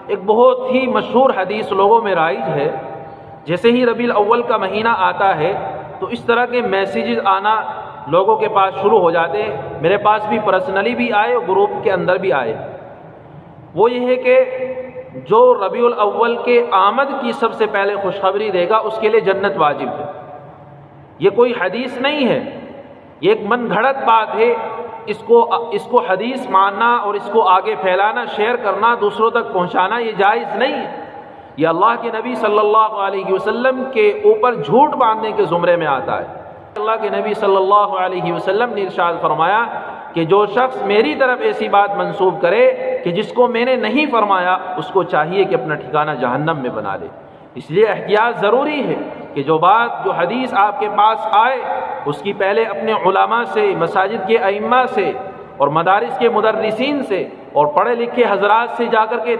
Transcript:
ایک بہت ہی مشہور حدیث لوگوں میں رائج ہے، جیسے ہی ربیع الاول کا مہینہ آتا ہے تو اس طرح کے میسیجز آنا لوگوں کے پاس شروع ہو جاتے ہیں، میرے پاس بھی پرسنلی بھی آئے اور گروپ کے اندر بھی آئے۔ وہ یہ ہے کہ جو ربیع الاول کے آمد کی سب سے پہلے خوشخبری دے گا اس کے لیے جنت واجب ہے۔ یہ کوئی حدیث نہیں ہے، یہ ایک من گھڑت بات ہے۔ اس کو حدیث ماننا اور اس کو آگے پھیلانا، شیئر کرنا، دوسروں تک پہنچانا یہ جائز نہیں ہے۔ یہ اللہ کے نبی صلی اللہ علیہ وسلم کے اوپر جھوٹ باندھنے کے زمرے میں آتا ہے۔ اللہ کے نبی صلی اللہ علیہ وسلم نے ارشاد فرمایا کہ جو شخص میری طرف ایسی بات منسوب کرے کہ جس کو میں نے نہیں فرمایا، اس کو چاہیے کہ اپنا ٹھکانہ جہنم میں بنا لے۔ اس لیے احتیاط ضروری ہے کہ جو حدیث آپ کے پاس آئے اس کی پہلے اپنے علماء سے، مساجد کے ائمہ سے اور مدارس کے مدرسین سے اور پڑھے لکھے حضرات سے جا کر کے